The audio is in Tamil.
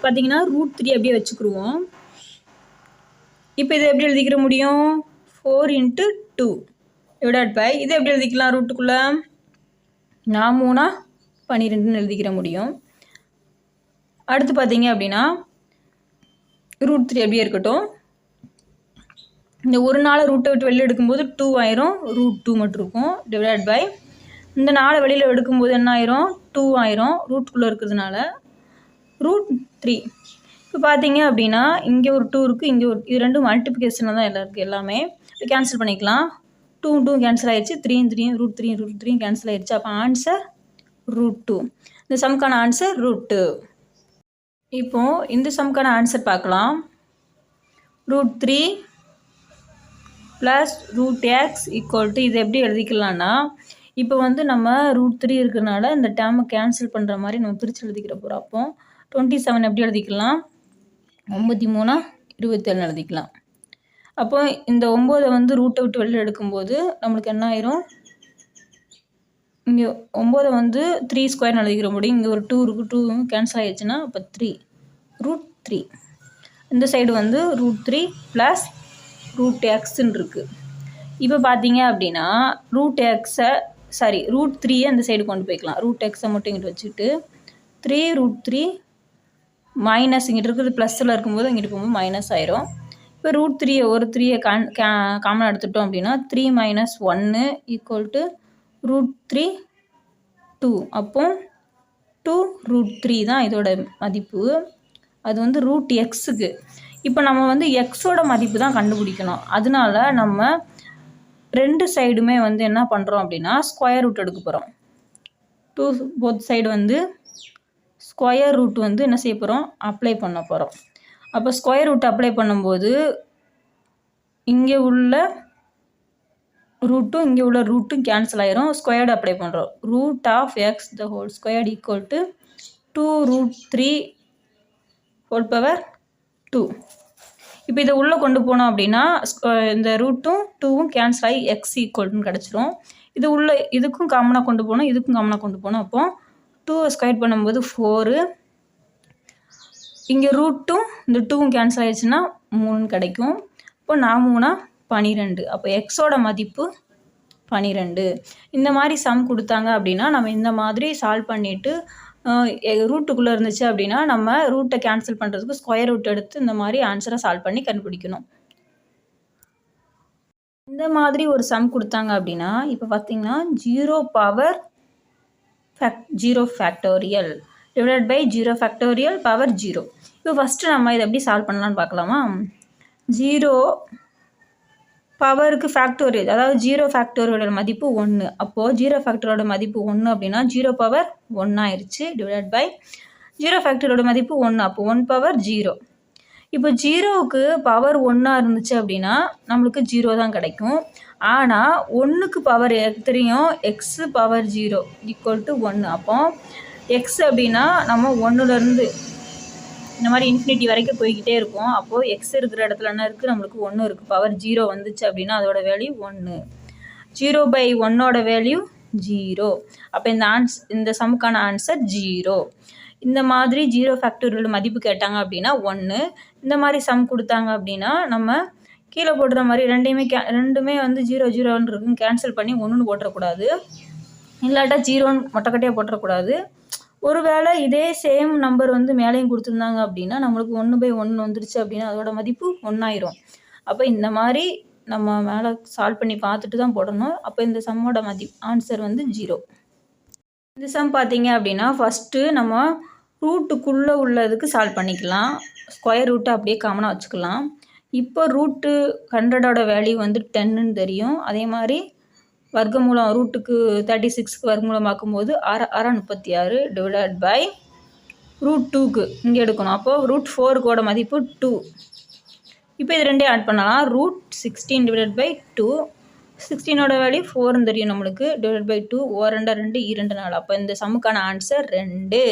பார்த்தீங்கன்னா √3 அப்படியே வச்சுக்கிடுவோம். இப்போ இதை எப்படி எழுதிக்கிற முடியும்? 4 × 2 டிவைடட் பை இதை எப்படி எழுதிக்கலாம்? ரூட்டுக்குள்ளே 4 12ன்னு எழுதிக்கிற முடியும். அடுத்து பார்த்தீங்க அப்படின்னா √3 அப்படியே இருக்கட்டும். இந்த ஒரு நாளை ரூட்டை விட்டு வெளியில் எடுக்கும்போது 2 ஆயிரும், √2 மட்டும் இருக்கும். டிவைடட் பை இந்த நாளை வெளியில் எடுக்கும்போது என்ன ஆயிரும்? 2 ஆயிரும், ரூட்டுக்குள்ளே இருக்கிறதுனால √3. இப்போ பார்த்தீங்க அப்படின்னா இங்கே ஒரு 2 இருக்குது, இங்கே ஒரு இது ரெண்டும் மல்டிப்ளிகேஷனில் தான் எல்லாம் இருக்குது. எல்லாமே இப்போ கேன்சல் பண்ணிக்கலாம். 2 2 கேன்சல் ஆயிடுச்சு, 3 3 √3 √3 கேன்சல் ஆயிடுச்சு. அப்போ ஆன்சர் √2. இந்த சம்க்கான ஆன்சர் √2. இப்போ இந்த சம்க்கான ஆன்சர் பார்க்கலாம். √3 + √x = இது எப்படி எழுதிக்கலாம்னா, இப்போ வந்து நம்ம √3 இருக்கிறனால இந்த டேர்மை கேன்சல் பண்ணுற மாதிரி நம்ம பிரித்து எழுதிக்கிற போகிறோம். அப்போ 27 எப்படி எழுதிக்கலாம்? 9 3 27 எழுதிக்கலாம். அப்போ இந்த 9 வந்து ரூட்டை விட்டு வெளியில் எடுக்கும்போது நம்மளுக்கு என்ன ஆயிரும்? இங்கே 9 வந்து 3² எழுதிக்கிற முடியும். இங்கே ஒரு 2 இருக்குது, 2 கேன்சல் ஆகிடுச்சுன்னா அப்போ 3 √3. இந்த சைடு வந்து √3 + √xன்னு இருக்குது. இப்போ பார்த்தீங்க அப்படின்னா √3 அந்த சைடு கொண்டு போய்க்கலாம். √xஐ மட்டும் இங்கிட்டு வச்சுட்டு 3 √3 மைனஸ் இங்கிட்டு இருக்கிறது ப்ளஸில் இருக்கும்போது இங்கிட்டு போகும்போது மைனஸ் ஆயிரும். இப்போ √3 ஒரு 3யை காமனாக எடுத்துட்டோம் அப்படின்னா 3 - 1 = √3 2. அப்போ 2 √3 தான் இதோட மதிப்பு. அது வந்து √xக்கு. இப்போ நம்ம வந்து எக்ஸோட மதிப்பு தான் கண்டுபிடிக்கணும். அதனால நம்ம ரெண்டு சைடுமே வந்து என்ன பண்ணுறோம் அப்படின்னா ஸ்கொயர் ரூட் எடுக்க போகிறோம். போத் சைடு வந்து ஸ்கொயர் ரூட் வந்து என்ன செய்ய போகிறோம்? அப்ளை பண்ண போகிறோம். அப்போ ஸ்கொயர் ரூட் அப்ளை பண்ணும்போது இங்கே உள்ள ரூட்டும் இங்கே உள்ள ரூட்டும் கேன்சல் ஆயிரும். ஸ்கொயர்டு அப்ளை பண்ணுறோம். √(x) = 2 √3 2. இப்போ இதை உள்ளே கொண்டு போனோம் அப்படின்னா இந்த ரூட்டும் 2வும் கேன்சல் ஆகி x = கிடச்சிரும். இது உள்ள இதுக்கும் காமனாக கொண்டு போகணும், இதுக்கும் காமனாக கொண்டு போகணும். அப்போ 2 ஸ்கொயர் பண்ணும்போது 4. இங்கே ரூட்டும் இந்த 2வும் கேன்சல் ஆகிடுச்சுன்னா 3 கிடைக்கும். இப்போ 4 12. அப்போ எக்ஸோட மதிப்பு 12. இந்த மாதிரி சம் கொடுத்தாங்க அப்படின்னா நம்ம இந்த மாதிரி சால்வ் பண்ணிவிட்டு ரூட்டுக்குள்ளே இருந்துச்சு அப்படின்னா நம்ம ரூட்டை கேன்சல் பண்ணுறதுக்கு ஸ்கொயர் ரூட் எடுத்து இந்த மாதிரி ஆன்சரை சால்வ் பண்ணி கண்டுபிடிக்கணும். இந்த மாதிரி ஒரு சம் கொடுத்தாங்க அப்படின்னா இப்போ பார்த்தீங்கன்னா 0 power 0 factorial divided by 0 factorial power 0. இப்போ ஃபஸ்ட்டு நம்ம இதை எப்படி சால்வ் பண்ணலான்னு பார்க்கலாமா? 0 பவருக்கு ஃபேக்டோரியல், அதாவது 0 ஃபேக்டோரியலோட மதிப்பு 1. அப்போது 0 ஃபேக்டரோட மதிப்பு 1 அப்படின்னா 0 பவர் 1 ஆயிடுச்சு. டிவைடட் பை 0 ஃபேக்டரோட மதிப்பு 1. அப்போ 1 பவர் 0. இப்போ 0க்கு பவர் 1 இருந்துச்சு அப்படின்னா நம்மளுக்கு 0 தான் கிடைக்கும். ஆனால் 1க்கு பவர் தெரியும், x பவர் 0 = 1. அப்போ x அப்படின்னா நம்ம 1லேருந்து இந்த மாதிரி இன்ஃபினிட்டி வரைக்கும் போய்கிட்டே இருக்கும். அப்போது எக்ஸ் இருக்கிற இடத்துல என்ன இருக்குது? நம்மளுக்கு 1 இருக்குது. பவர் 0 வந்துச்சு அப்படின்னா அதோட வேல்யூ 1. 0/1ஓட வேல்யூ 0. அப்போ இந்த சம்முக்கான ஆன்சர் 0. இந்த மாதிரி 0 ஃபேக்டோரியல் மதிப்பு கேட்டாங்க அப்படின்னா 1. இந்த மாதிரி சம் கொடுத்தாங்க அப்படின்னா நம்ம கீழே போடுற மாதிரி ரெண்டுமே வந்து 0 0ன்னு இருக்குன்னு கேன்சல் பண்ணி 1ன்னு போட்டுறக்கூடாது. இல்லாட்டா 0ன்னு மொட்டைக்கட்டையாக போட்டுறக்கூடாது. ஒருவேளை இதே சேம் நம்பர் வந்து மேலேயும் கொடுத்துருந்தாங்க அப்படின்னா நம்மளுக்கு 1/1 வந்துருச்சு அப்படின்னா அதோட மதிப்பு 1 ஆயிரும். அப்போ இந்த மாதிரி நம்ம மேலே சால்வ் பண்ணி பார்த்துட்டு தான் போடணும். அப்போ இந்த சம்மோட ஆன்சர் வந்து 0. இந்த சம் பார்த்தீங்க அப்படின்னா ஃபஸ்ட்டு நம்ம ரூட்டுக்குள்ளே உள்ளதுக்கு சால்வ் பண்ணிக்கலாம். ஸ்கொயர் ரூட்டை அப்படியே காமனாக வச்சுக்கலாம். இப்போ √100ஓட வேல்யூ வந்து 10ன்னு தெரியும். அதே மாதிரி வர்க்கமூலம் ரூட்டுக்கு 36க்கு வர்க்கமூலம் பார்க்கும்போது 6 36 டிவைடட் பை √2க்கு இங்கே எடுக்கணும். அப்போது √4க்கோட மதிப்பு 2. இப்போ இது ரெண்டே ஆட் பண்ணலாம். √16 டிவைடட் பை 2. 16ஓட வேல்யூ 4ன்னு தெரியும் நம்மளுக்கு. Divided by 2 2 2 4. அப்போ இந்த சம்முக்கான ஆன்சர் 2.